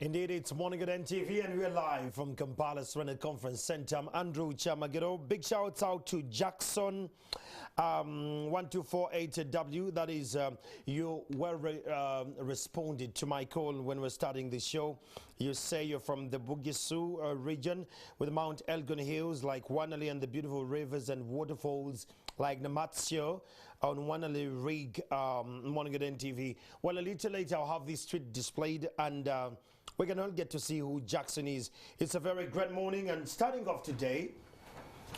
Indeed, it's Morning at NTV and we're live from Kampala's Renner Conference Center. I'm Andrew Chamagero. Big shouts out to Jackson 1248W. That is, you well responded to my call when we're starting the show. You say you're from the Bugisu region with Mount Elgon Hills like Wanali and the beautiful rivers and waterfalls like Namatsio on Wanali Rig, Morning at NTV. Well, a little later I'll have this street displayed and we're going to get to see who Jackson is. It's a very great morning, and starting off today,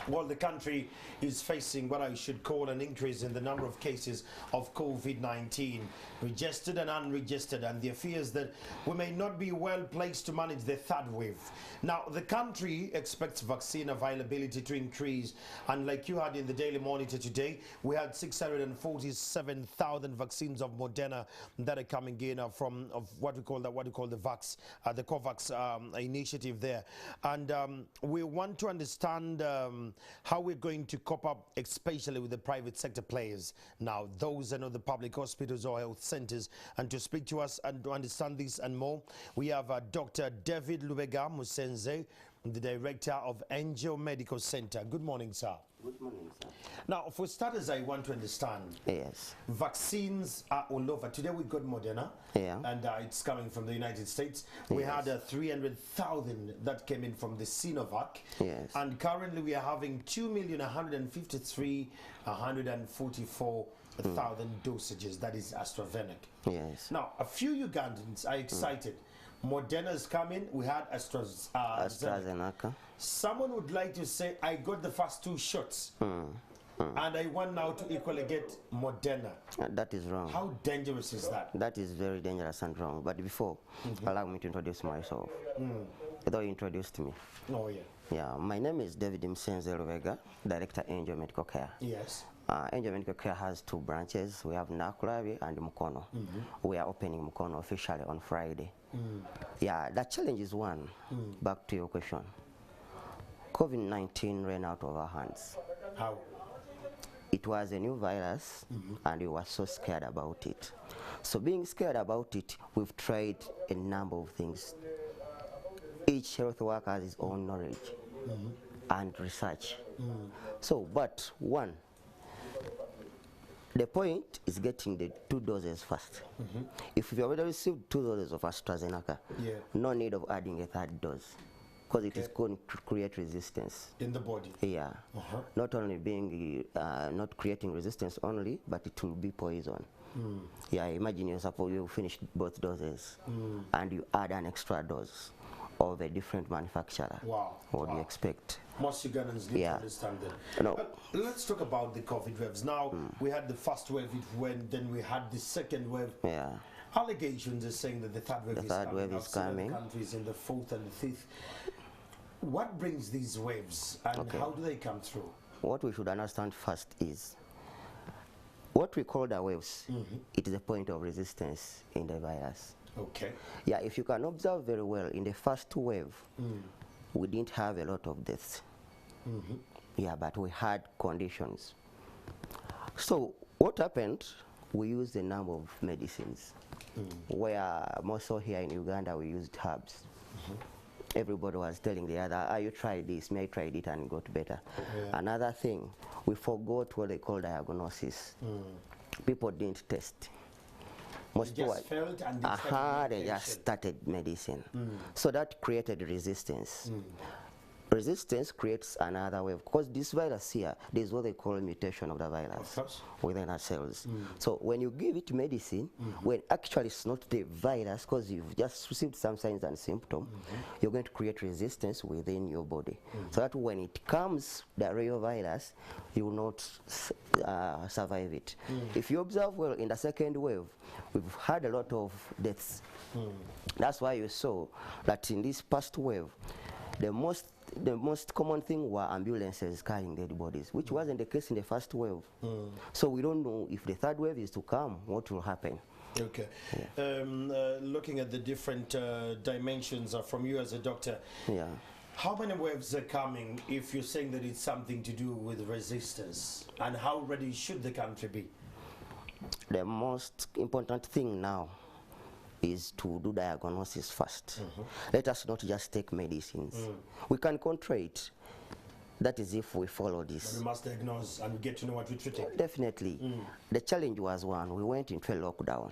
well, the country is facing what I should call an increase in the number of cases of COVID-19, registered and unregistered, and there are fears that we may not be well placed to manage the third wave. Now, the country expects vaccine availability to increase, and like you had in the Daily Monitor today, we had 647,000 vaccines of Moderna that are coming in from what we call the VAX, the COVAX initiative there, and we want to understand how we're going to cope up, especially with the private sector players. Now, those are not the public hospitals or health centers. And to speak to us and to understand this and more, we have Dr. David Lubega Musenze, the director of Angel Medical Center. Good morning, sir. Good morning, sir. Now, for starters, I want to understand. Yes. Vaccines are all over. Today we got Moderna, and it's coming from the United States. We had 300,000 that came in from the Sinovac. Yes. And currently we are having 2,153,144,000 dosages. That is AstraZeneca. Yes. Now, a few Ugandans are excited. Moderna's coming. We had AstraZeneca. Someone would like to say, I got the first 2 shots. And I want now to equally get Moderna. That is wrong. How dangerous is that? That is very dangerous and wrong. But before, allow me to introduce myself. Though you introduced me. Oh, yeah. Yeah, my name is David Msenze Lubega, Director Angel Medical Care. Yes. Angel Medical Care has 2 branches. We have Nakulabi and Mukono. We are opening Mukono officially on Friday. Yeah, the challenge is one. Back to your question. COVID-19 ran out of our hands. How? It was a new virus, and we were so scared about it. So being scared about it, we've tried a number of things. Each health worker has his own knowledge and research. So, but one, the point is getting the 2 doses first. If you already received 2 doses of AstraZeneca, no need of adding a 3rd dose, because it is going to create resistance in the body. Yeah, not only being not creating resistance only, but it will be poison. Yeah, imagine you suppose you finish both doses and you add an extra dose of a different manufacturer. Wow. What do you expect? Most Ugandans need to understand that. No. Let's talk about the COVID waves. Now, we had the first wave, it went, then we had the second wave. Yeah. Allegations are saying that the third wave is coming. Countries in the 4th and the 5th. What brings these waves and how do they come through? What we should understand first is what we call the waves. It is a point of resistance in the virus. Okay. Yeah, if you can observe very well, in the first wave, we didn't have a lot of deaths. Yeah, but we had conditions. So what happened? We used a number of medicines. Where most so here in Uganda we used herbs. Everybody was telling the other, you tried this, may I tried it and it got better. Another thing, we forgot what they call diagnosis. People didn't test. Most they just felt and they just started medicine. So that created resistance. Resistance creates another wave, because this virus here, there's what they call a mutation of the virus within our cells. So when you give it medicine, when actually it's not the virus, because you've just received some signs and symptoms, you're going to create resistance within your body. So that when it comes, the real virus, you will not survive it. If you observe well, in the second wave, we've had a lot of deaths. That's why you saw that in this past wave, the most common thing were ambulances carrying dead bodies, which wasn't the case in the first wave. So we don't know if the third wave is to come, what will happen. Okay. Looking at the different dimensions from you as a doctor, how many waves are coming if you're saying that it's something to do with resistance? And how ready should the country be? The most important thing now is to do diagnosis first. Let us not just take medicines. We can control it. That is if we follow this. But we must diagnose and we get to know what we're treating. Definitely. The challenge was one, we went into a lockdown.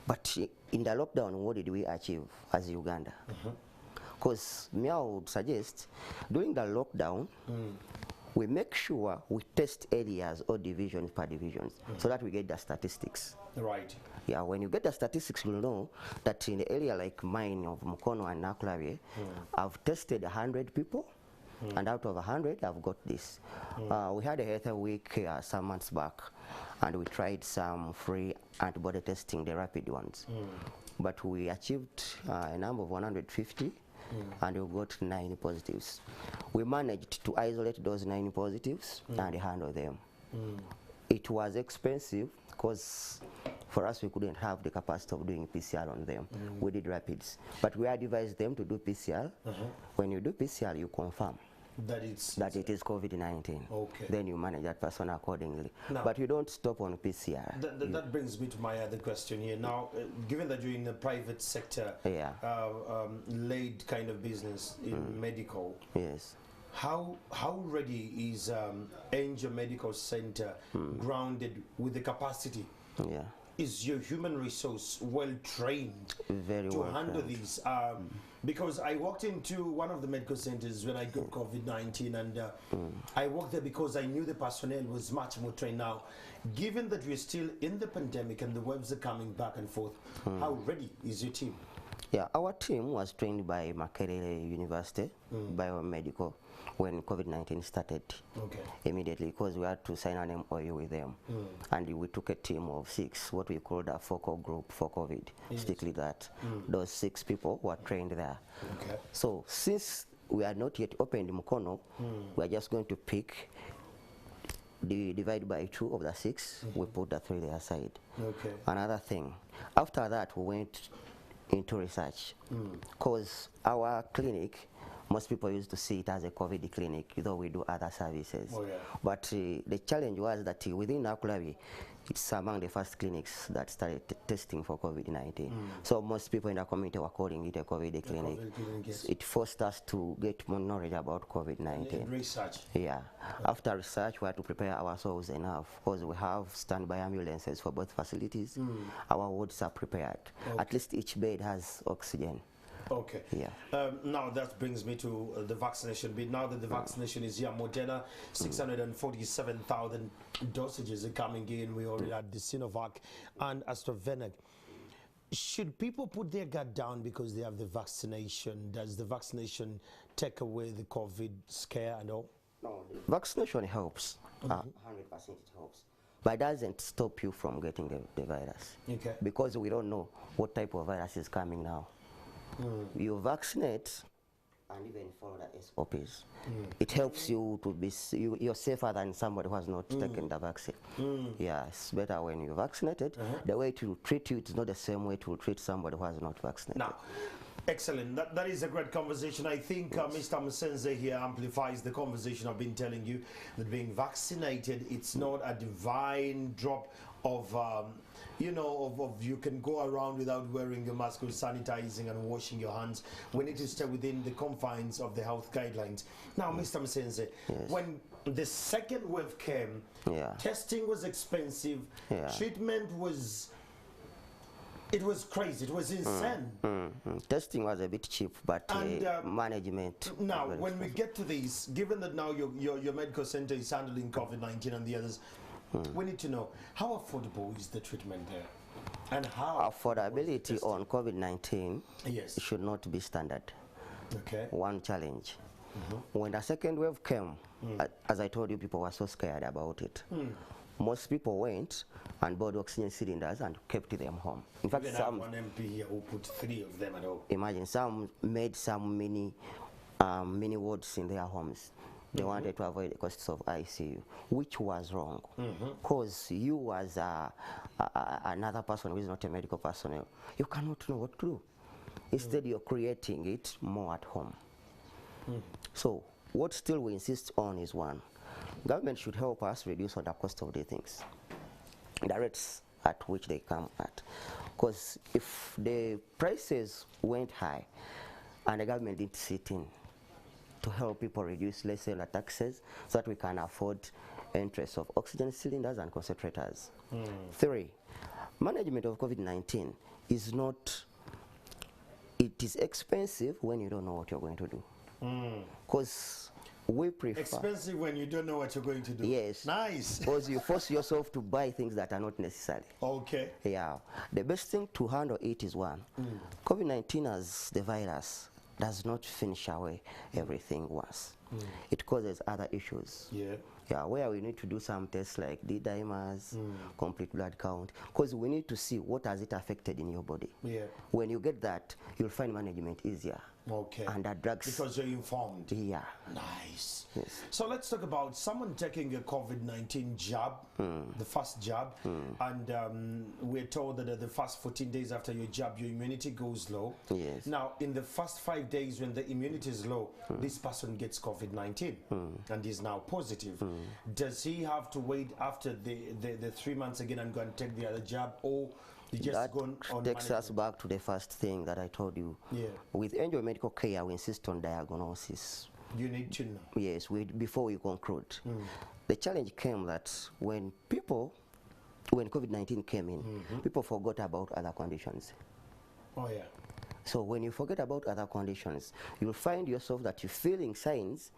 But in the lockdown, what did we achieve as Uganda? Because me, I would suggest, during the lockdown, we make sure we test areas or divisions per divisions so that we get the statistics. Right. Yeah, when you get the statistics, you'll know that in the area like mine of Mukono and Nakulabye, I've tested 100 people, and out of 100, I've got this. We had a health week some months back, and we tried some free antibody testing, the rapid ones. But we achieved a number of 150, and we got 9 positives. We managed to isolate those 9 positives and handle them. It was expensive because for us we couldn't have the capacity of doing PCR on them. We did rapids, but we advised them to do PCR. When you do PCR, you confirm that it is COVID-19. Okay. Then you manage that person accordingly. Now, but you don't stop on PCR. That brings me to my other question here. Now, given that you're in the private sector, laid kind of business in medical, yes. How ready is Angel Medical Center grounded with the capacity? Yeah. Is your human resource well trained to handle these? Because I walked into one of the medical centers when I got COVID-19, and I walked there because I knew the personnel was much more trained. Now, given that we're still in the pandemic and the waves are coming back and forth, how ready is your team? Yeah, our team was trained by Makerere University, biomedical, when COVID-19 started. Okay. Immediately, because we had to sign an MOU with them. And we took a team of 6, what we called a focal group for COVID. Strictly that. Those 6 people were trained there. Okay. So since we are not yet opened Mukono, we are just going to pick, divide by 2 of the 6, we put the 3 there aside. Okay. Another thing, after that we went into research, because our clinic, most people used to see it as a COVID clinic, though we do other services. But the challenge was that within Nakulabye, it's among the first clinics that started testing for COVID-19. So most people in the community were calling it a COVID clinic. Yes. It forced us to get more knowledge about COVID-19. Research. Yeah. After research, we had to prepare ourselves enough, because we have standby ambulances for both facilities. Our wards are prepared. At least each bed has oxygen. Okay. Yeah. Now that brings me to the vaccination bit. Now that the vaccination is here, Moderna, 647,000 dosages are coming in. We already had the Sinovac and AstraZeneca. Should people put their guard down because they have the vaccination? Does the vaccination take away the COVID scare and all? No, vaccination helps. 100% it helps. But it doesn't stop you from getting the virus. Okay. Because we don't know what type of virus is coming now. You vaccinate and even follow the SOPs. It helps you to be, you're safer than somebody who has not taken the vaccine. Yeah, it's better when you're vaccinated. The way to treat you is not the same way to treat somebody who has not vaccinated. Now, excellent. That is a great conversation. I think Mr. Musenze here amplifies the conversation I've been telling you, that being vaccinated, it's not a divine drop of you know, of you can go around without wearing your mask or sanitizing and washing your hands. We need to stay within the confines of the health guidelines. Now, Mr. Musenze, when the second wave came, testing was expensive, treatment was, it was crazy, it was insane. Testing was a bit cheap, but management. Now, when we get to this, given that now your medical center is handling COVID-19 and the others, we need to know, how affordable is the treatment there? And how affordability on COVID-19 should not be standard. Okay. One challenge. When the second wave came, as I told you, people were so scared about it. Most people went and bought oxygen cylinders and kept them home. In fact, some one MP here who put 3 of them at all. Imagine some made some mini wards in their homes. They wanted to avoid the costs of ICU, which was wrong. Because you as another person who is not a medical personnel, you cannot know what to do. Instead, you're creating it more at home. So what still we insist on is one, government should help us reduce on the cost of the things, the rates at which they come at. Because if the prices went high and the government didn't sit in to help people reduce, let's say, the taxes so that we can afford interest of oxygen cylinders and concentrators. 3, management of COVID-19 is not, it is expensive when you don't know what you're going to do. Because we prefer... Expensive when you don't know what you're going to do. Yes. Nice. Because you force yourself to buy things that are not necessary. Okay. Yeah. The best thing to handle it is one. COVID-19 as the virus does not finish away everything once. It causes other issues. Yeah. Yeah, where we need to do some tests like D-dimers, complete blood count, because we need to see what has it affected in your body. Yeah. When you get that, you'll find management easier. Okay. And that drugs. Because you're informed. Yeah. Nice. Yes. So let's talk about someone taking a COVID-19 jab, the first jab, and we're told that the first 14 days after your jab, your immunity goes low. Yes. Now, in the first 5 days when the immunity is low, this person gets COVID-19 and is now positive. Does he have to wait after the 3 months again and go and take the other jab, or you just That go on takes management? us back to the first thing that I told you. Yeah. With Angel Medical Care, we insist on diagnosis. You need to know. Yes, before we conclude. The challenge came that when COVID-19 came in, people forgot about other conditions. Oh, yeah. So when you forget about other conditions, you'll find yourself that you're feeling signs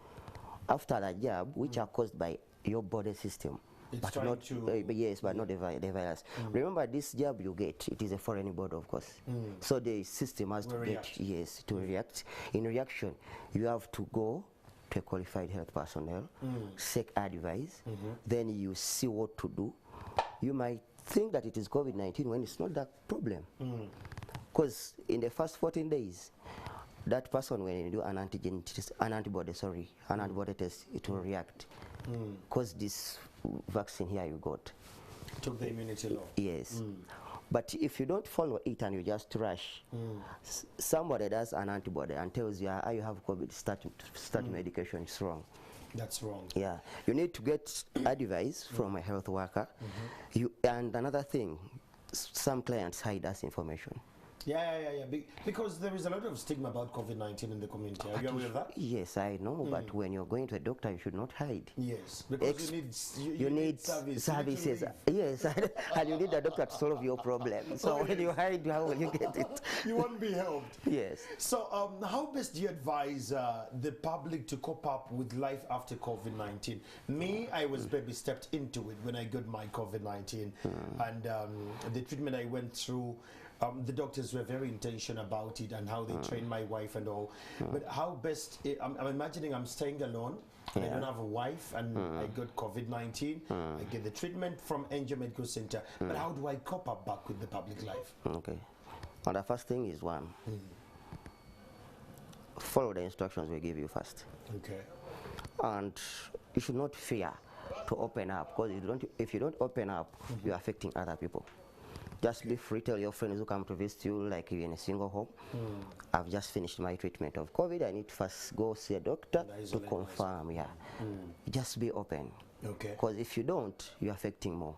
after the jab which are caused by your body system. It's But trying not, to... yes, but not the virus. Remember, this jab you get, it is a foreign body, of course. So the system has to react. to react. In reaction, you have to go to a qualified health personnel, seek advice, then you see what to do. You might think that it is COVID-19 when it's not that problem. Because in the first 14 days, that person, when you do an antigen test, an antibody test, it will react. Because this vaccine here you got Took the immunity low. yes. But if you don't follow it and you just rush, somebody does an antibody and tells you, you have COVID, start medication, it's wrong. That's wrong. Yeah, you need to get advice from a health worker. And another thing, some clients hide us information. Yeah. Because there is a lot of stigma about COVID-19 in the community. Are you aware of that? Yes, I know, but when you're going to a doctor, you should not hide. Yes, because you need service. Services. Yes, and you need a doctor to solve your problem. So when you hide, how will you get it? You won't be helped. Yes. So how best do you advise the public to cope up with life after COVID-19? Me, I was baby stepped into it when I got my COVID-19, and the treatment I went through, the doctors were very intentional about it and how they trained my wife and all. But how best, I'm imagining I'm staying alone, and I don't have a wife, and I got COVID-19. I get the treatment from Angel Medical Center. But how do I cope up back with the public life? Okay. Well, the first thing is one, follow the instructions we give you first. Okay. And you should not fear to open up, because if you don't open up, you're affecting other people. Just be free, tell your friends who come to visit you, like you're in a single home. I've just finished my treatment of COVID. I need to first go see a doctor to confirm. Yeah. Just be open. Okay. Because if you don't, you're affecting more.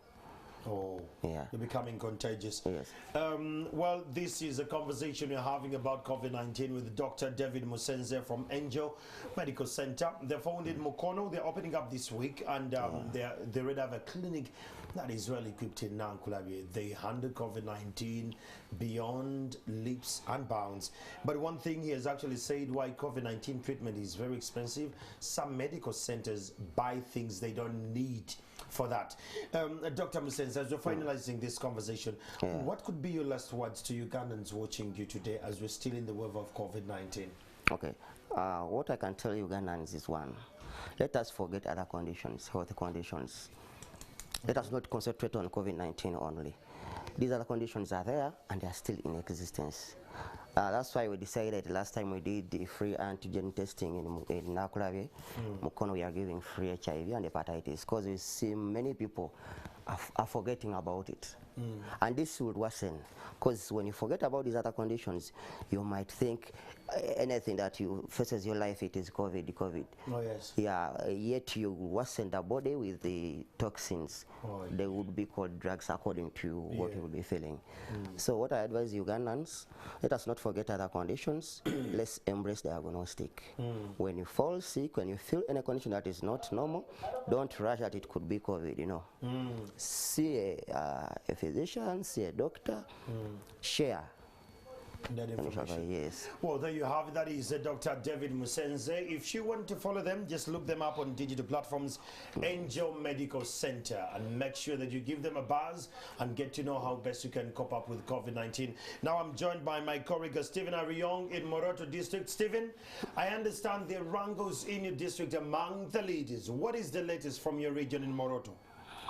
Oh, yeah. You're becoming contagious. Yes. Well, this is a conversation we're having about COVID-19 with Dr. David Musenze from Angel Medical Center. They're found in Mukono. They're opening up this week, and they already have a clinic that is well equipped in Nankulabi. They handle COVID-19 beyond leaps and bounds. But one thing he has actually said why COVID-19 treatment is very expensive, some medical centers buy things they don't need for that. Dr. Musenze, as we're finalizing this conversation, what could be your last words to Ugandans watching you today as we're still in the wave of COVID-19? Okay. What I can tell Ugandans is one, let us forget other conditions, health conditions. Let us not concentrate on COVID-19 only. These other conditions are there and they are still in existence. That's why we decided last time we did the free antigen testing in Nakulabye, Mukono, we are giving free HIV and hepatitis, because we see many people are forgetting about it. And this will worsen, because when you forget about these other conditions, you might think anything that you faces your life, it is COVID. Oh, yes. Yeah, yet you worsen the body with the toxins. Oh, they would be called drugs according to what you will be feeling. So what I advise Ugandans, let us not forget other conditions. Let's embrace diagnostic. When you fall sick, when you feel any condition that is not normal, don't rush that it could be COVID, you know. See a physician, see a doctor, share that information. Yes. Well, there you have it. That is Dr. David Musenze. If you want to follow them, just look them up on digital platforms, Angel Medical Center, and make sure that you give them a buzz and get to know how best you can cope up with COVID-19. Now I'm joined by my colleague Stephen Ariong in Moroto District. Stephen, I understand there are wrangles in your district among the leaders. What is the latest from your region in Moroto?